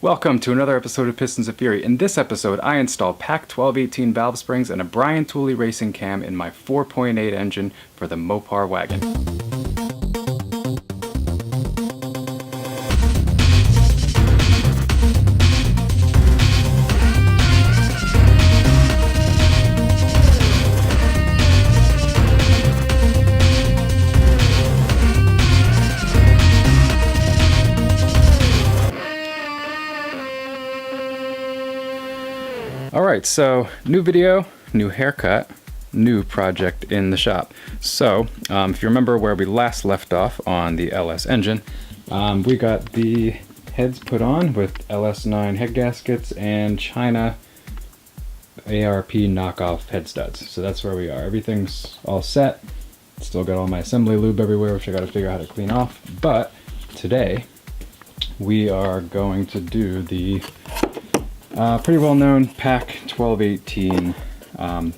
Welcome to another episode of Pistons of Fury. In this episode, I installed PAC 1218 valve springs and a Brian Tooley Racing cam in my 4.8 engine for the Mopar wagon. Alright, so new video, new haircut, new project in the shop. So, if you remember where we last left off on the LS engine, we got the heads put on with LS9 head gaskets and China ARP knockoff head studs. So that's where we are. Everything's all set. Still got all my assembly lube everywhere, which I got to figure out how to clean off. But today, we are going to do the pretty well-known PAC 1218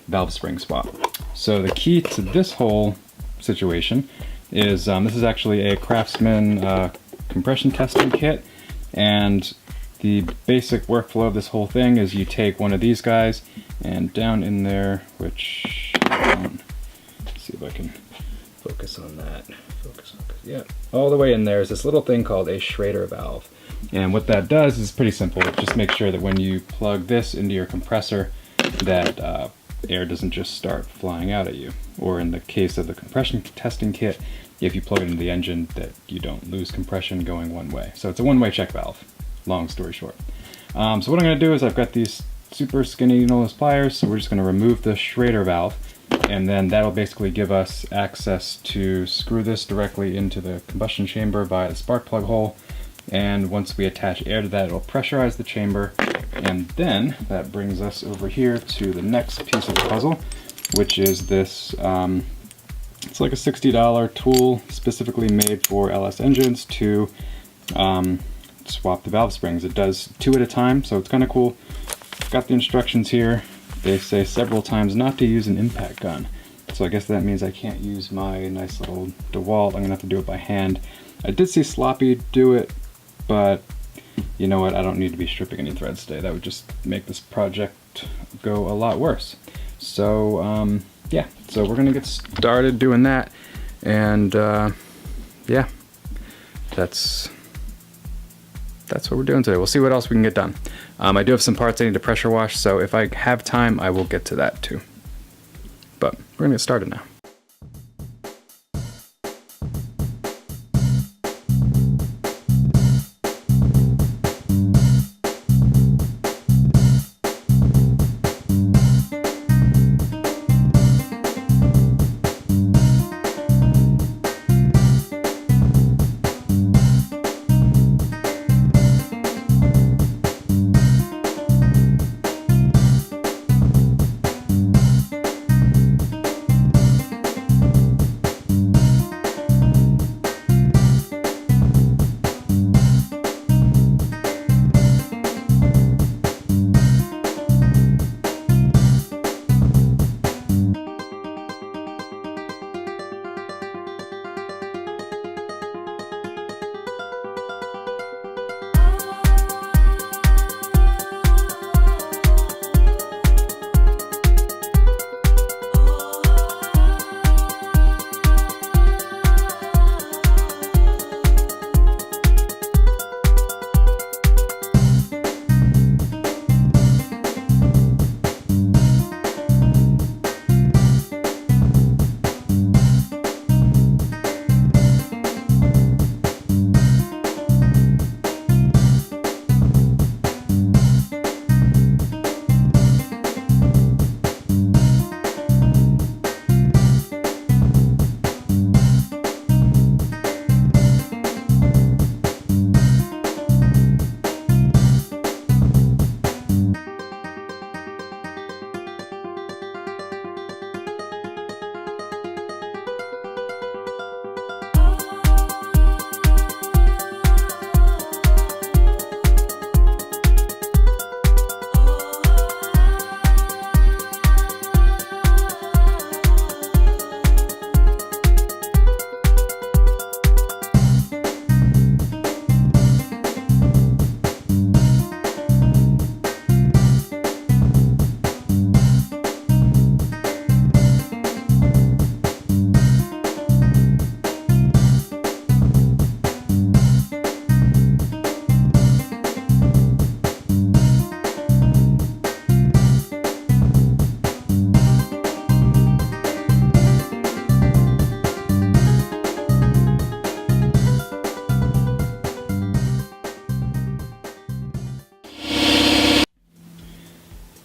valve spring swap. So the key to this whole situation is this is actually a Craftsman compression testing kit, and the basic workflow of this whole thing is you take one of these guys and down in there, which let's see if I can focus on that. Yeah, all the way in there is this little thing called a Schrader valve. And what that does is pretty simple. It just makes sure that when you plug this into your compressor, that air doesn't just start flying out at you. Or in the case of the compression testing kit, if you plug it into the engine, that you don't lose compression going one way. So it's a one-way check valve, long story short. So what I'm going to do is I've got these super skinny nose pliers, so we're just going to remove the Schrader valve, and then that'll basically give us access to screw this directly into the combustion chamber via the spark plug hole. And once we attach air to that, it'll pressurize the chamber, and then that brings us over here to the next piece of the puzzle, which is this, it's like a $60 tool specifically made for LS engines to swap the valve springs. It does 2 at a time, so it's kind of cool. Got the instructions here. They say several times not to use an impact gun. So I guess that means I can't use my nice little dowel. I'm going to have to do it by hand. I did see Sloppy do it, but you know what, I don't need to be stripping any threads today. That would just make this project go a lot worse. So yeah, so we're gonna get started doing that, and yeah, that's what we're doing today. We'll see what else we can get done. I do have some parts I need to pressure wash, so if I have time, I will get to that too. But we're gonna get started now.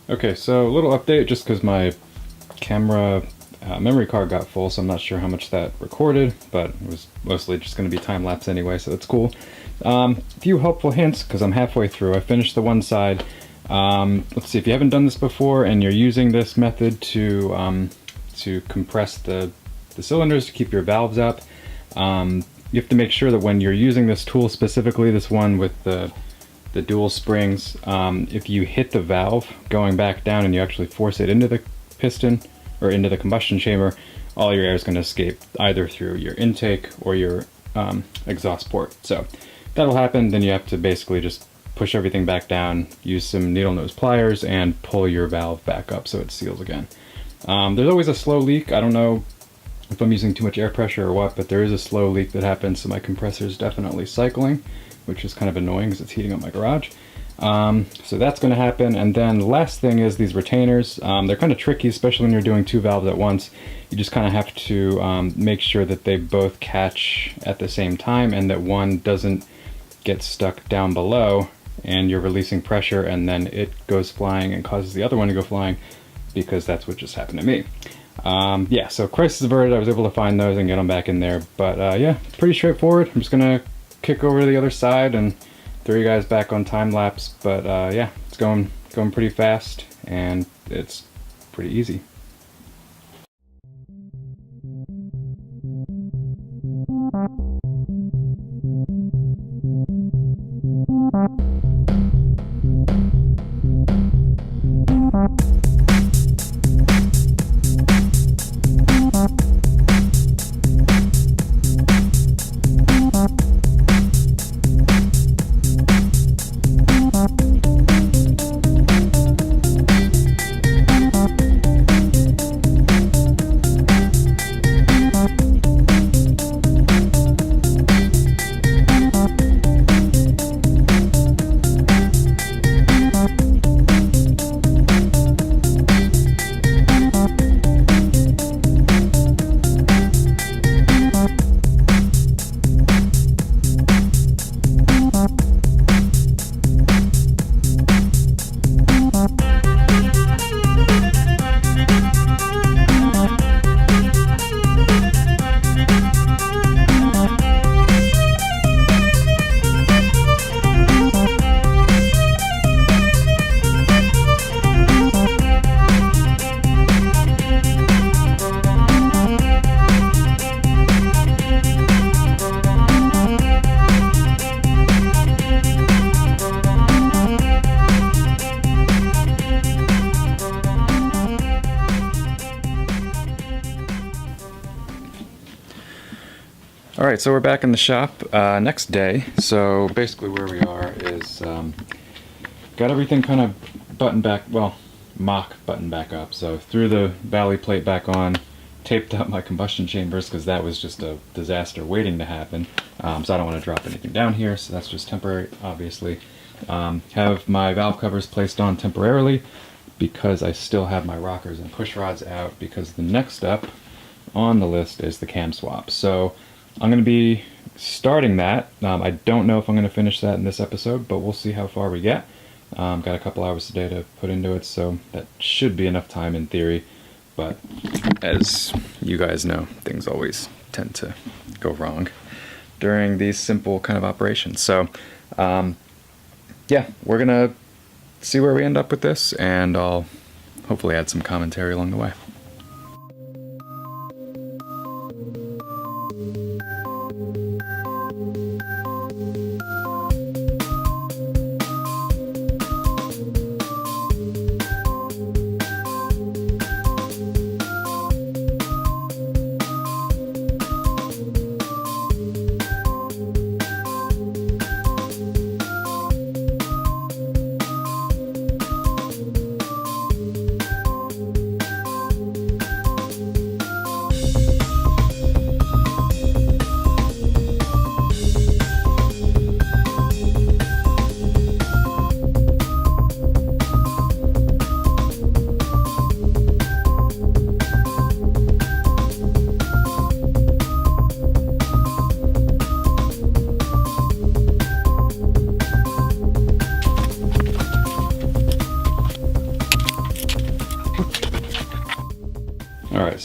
Okay, so a little update just because my camera memory card got full, so I'm not sure how much that recorded, but it was mostly just going to be time-lapse anyway, so that's cool. A few helpful hints because I'm halfway through. I finished the one side. Let's see, if you haven't done this before and you're using this method to compress the cylinders to keep your valves up, you have to make sure that when you're using this tool, specifically this one with the dual springs, if you hit the valve going back down and you actually force it into the piston or into the combustion chamber, all your air is going to escape either through your intake or your exhaust port. So that'll happen. Then you have to basically just push everything back down, use some needle nose pliers, and pull your valve back up so it seals again. There's always a slow leak. I don't know if I'm using too much air pressure or what, but there is a slow leak that happens, so my compressor is definitely cycling, which is kind of annoying because it's heating up my garage. So that's going to happen. And then the last thing is these retainers. They're kind of tricky, especially when you're doing two valves at once. You just kind of have to make sure that they both catch at the same time and that one doesn't get stuck down below and you're releasing pressure and then it goes flying and causes the other one to go flying, because that's what just happened to me. Yeah, so crisis averted. I was able to find those and get them back in there. But yeah, pretty straightforward. I'm just going to kick over to the other side and throw you guys back on time lapse. But yeah, it's going pretty fast and it's pretty easy. Alright, so we're back in the shop next day. So basically where we are is got everything kind of buttoned back, well, mock buttoned back up. So threw the valley plate back on, taped up my combustion chambers because that was just a disaster waiting to happen. So I don't want to drop anything down here, so that's just temporary, obviously. Have my valve covers placed on temporarily because I still have my rockers and push rods out, because the next step on the list is the cam swap. So I'm going to be starting that. I don't know if I'm going to finish that in this episode, but we'll see how far we get. Got a couple hours today to put into it, so that should be enough time in theory. But as you guys know, things always tend to go wrong during these simple kind of operations. So yeah, we're going to see where we end up with this, and I'll hopefully add some commentary along the way.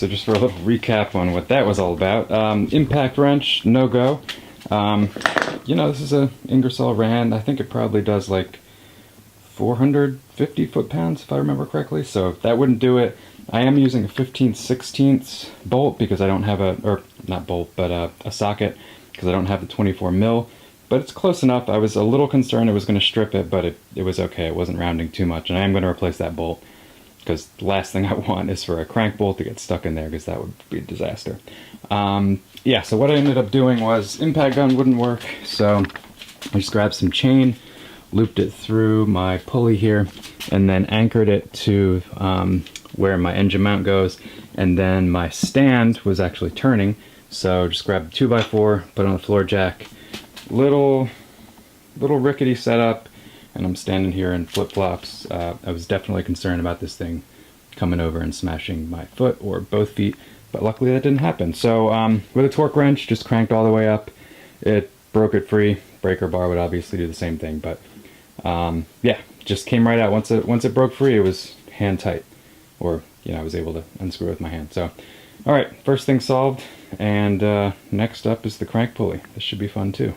so just for a little recap on what that was all about. Impact wrench, no go. You know, this is a Ingersoll Rand. I think it probably does like 450 foot-pounds, if I remember correctly, so that wouldn't do it. I am using a 15/16 bolt because I don't have a socket, because I don't have the 24 mil, but it's close enough. I was a little concerned it was going to strip it, but it was okay. It wasn't rounding too much, and I am going to replace that bolt, because the last thing I want is for a crank bolt to get stuck in there, because that would be a disaster. Yeah, so what I ended up doing was, impact gun wouldn't work, so I just grabbed some chain, looped it through my pulley here, and then anchored it to where my engine mount goes, and then my stand was actually turning, so just grabbed a 2x4, put it on the floor jack, little rickety setup, and I'm standing here in flip-flops. I was definitely concerned about this thing coming over and smashing my foot or both feet, but luckily that didn't happen. So with a torque wrench, just cranked all the way up, it broke it free. Breaker bar would obviously do the same thing, but yeah, just came right out. Once it broke free, it was hand tight, or you know, I was able to unscrew it with my hand. So all right, first thing solved, and next up is the crank pulley. This should be fun too.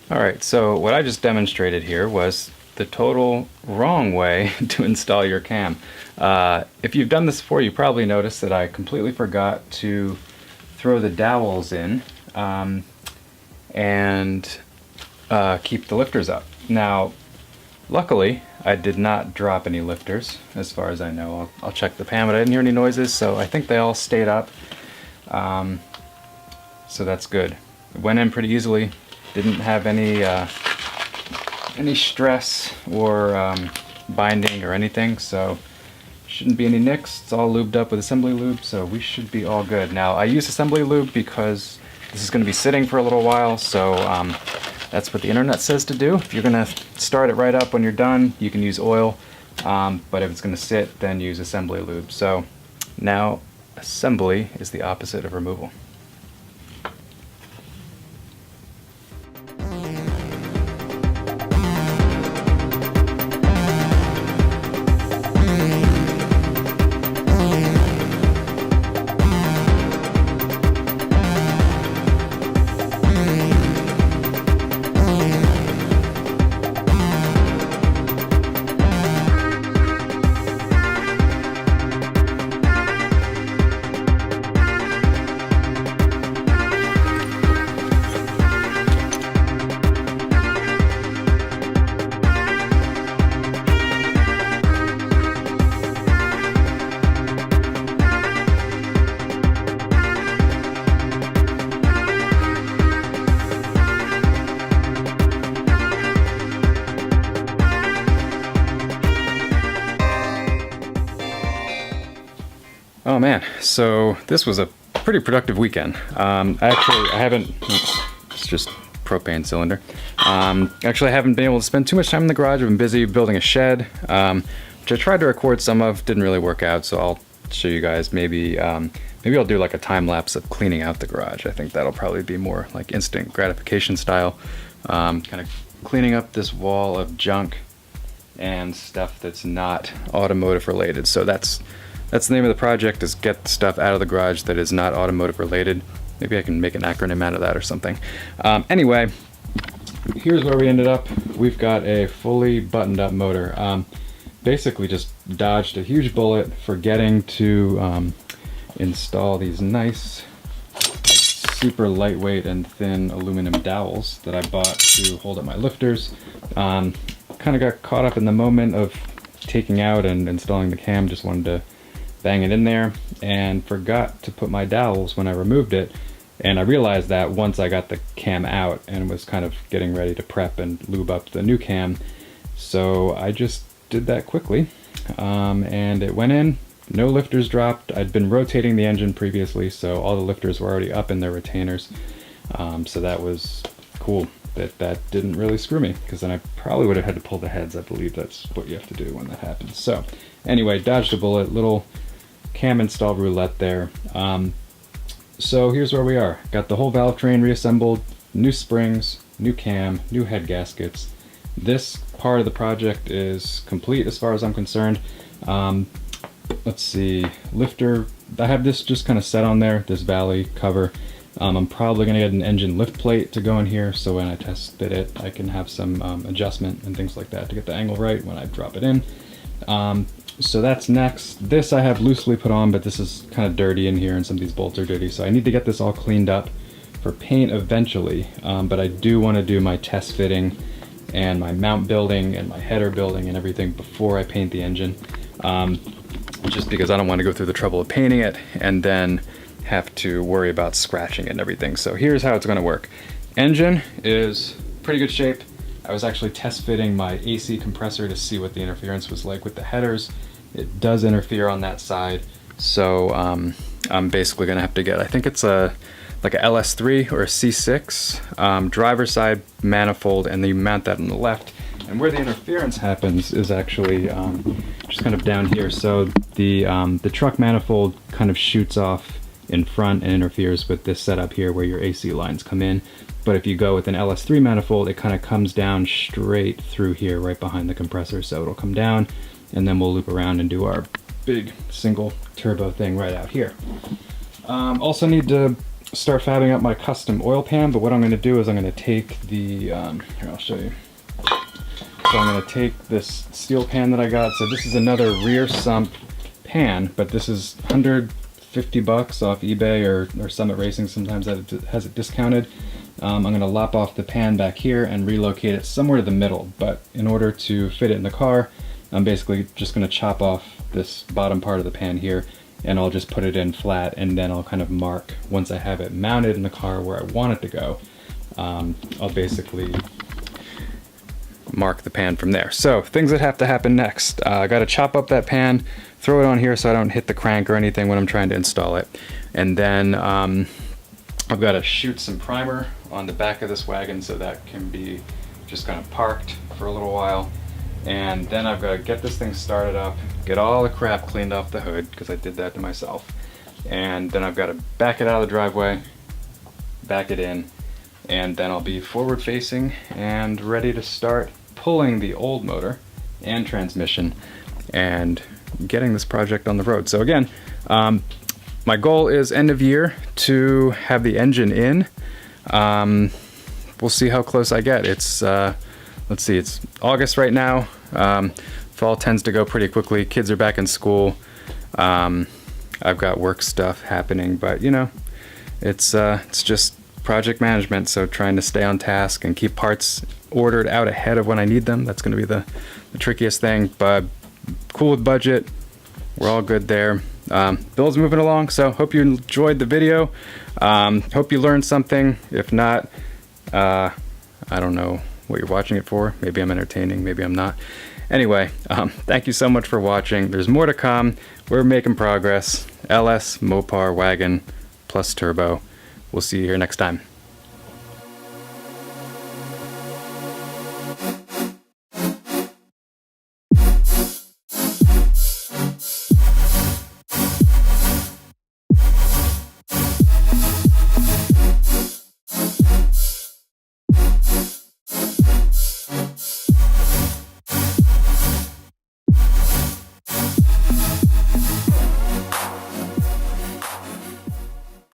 Alright, so what I just demonstrated here was the total wrong way to install your cam. If you've done this before, you probably noticed that I completely forgot to throw the dowels in and keep the lifters up. Now, luckily, I did not drop any lifters, as far as I know. I'll check the pan, but I didn't hear any noises, so I think they all stayed up. So that's good. It went in pretty easily. Didn't have any stress or binding or anything, so shouldn't be any nicks. It's all lubed up with assembly lube, so we should be all good. Now, I use assembly lube because this is going to be sitting for a little while, so that's what the internet says to do. If you're going to start it right up when you're done, you can use oil, but if it's going to sit, then use assembly lube. So now assembly is the opposite of removal. man, so this was a pretty productive weekend. I haven't, it's just propane cylinder. Actually, I haven't been able to spend too much time in the garage. I've been busy building a shed, which I tried to record some of, didn't really work out, so I'll show you guys. Maybe I'll do like a time lapse of cleaning out the garage. I think that'll probably be more like instant gratification style. Kind of cleaning up this wall of junk and stuff that's not automotive related. So that's the name of the project, is get stuff out of the garage that is not automotive related. Maybe I can make an acronym out of that or something. Anyway, here's where we ended up. We've got a fully buttoned up motor. Basically just dodged a huge bullet forgetting to install these nice, super lightweight and thin aluminum dowels that I bought to hold up my lifters. Kind of got caught up in the moment of taking out and installing the cam, just wanted to bang it in there, and forgot to put my dowels when I removed it. And I realized that once I got the cam out and was kind of getting ready to prep and lube up the new cam. So I just did that quickly, and it went in. No lifters dropped. I'd been rotating the engine previously, so all the lifters were already up in their retainers. So that was cool. That didn't really screw me, because then I probably would have had to pull the heads. I believe that's what you have to do when that happens. So anyway, dodged a bullet, little cam install roulette there. So here's where we are. Got the whole valve train reassembled, new springs, new cam, new head gaskets. This part of the project is complete as far as I'm concerned. Let's see, lifter, I have this just kind of set on there, this valley cover. I'm probably going to get an engine lift plate to go in here, so when I test fit it, I can have some adjustment and things like that to get the angle right when I drop it in. So that's next. This I have loosely put on, but this is kind of dirty in here and some of these bolts are dirty, so I need to get this all cleaned up for paint eventually. But I do want to do my test fitting and my mount building and my header building and everything before I paint the engine. Just because I don't want to go through the trouble of painting it and then have to worry about scratching it and everything. So here's how it's going to work. Engine is pretty good shape. I was actually test fitting my AC compressor to see what the interference was like with the headers. It does interfere on that side, so I'm basically going to have to get, I think it's like a LS3 or a C6 driver side manifold, and then you mount that on the left. And where the interference happens is actually just kind of down here. So the truck manifold kind of shoots off in front and interferes with this setup here where your AC lines come in. But if you go with an LS3 manifold, it kind of comes down straight through here right behind the compressor. So it'll come down and then we'll loop around and do our big single turbo thing right out here. Also need to start fabbing up my custom oil pan, but what I'm going to do is I'm going to take the, here I'll show you. So I'm going to take this steel pan that I got. So this is another rear sump pan, but this is $150 off eBay or Summit Racing sometimes has it discounted. I'm going to lop off the pan back here and relocate it somewhere to the middle, but in order to fit it in the car, I'm basically just going to chop off this bottom part of the pan here, and I'll just put it in flat, and then I'll kind of mark, once I have it mounted in the car where I want it to go, I'll basically mark the pan from there. So things that have to happen next. I got to chop up that pan, throw it on here so I don't hit the crank or anything when I'm trying to install it. And then I've got to shoot some primer on the back of this wagon so that can be just kind of parked for a little while. And then I've got to get this thing started up, get all the crap cleaned off the hood, because I did that to myself. And then I've got to back it out of the driveway, back it in, and then I'll be forward facing and ready to start pulling the old motor and transmission and getting this project on the road. So again, my goal is end of year to have the engine in. We'll see how close I get. It's let's see, it's August right now. Fall tends to go pretty quickly. Kids are back in school. I've got work stuff happening, but you know, it's just project management. So trying to stay on task and keep parts ordered out ahead of when I need them. That's going to be the trickiest thing, but cool with budget. We're all good there. Bill's moving along, so hope you enjoyed the video. Hope you learned something. If not, I don't know what you're watching it for. Maybe I'm entertaining, maybe I'm not. Anyway, thank you so much for watching. There's more to come. We're making progress, LS Mopar wagon plus turbo. We'll see you here next time.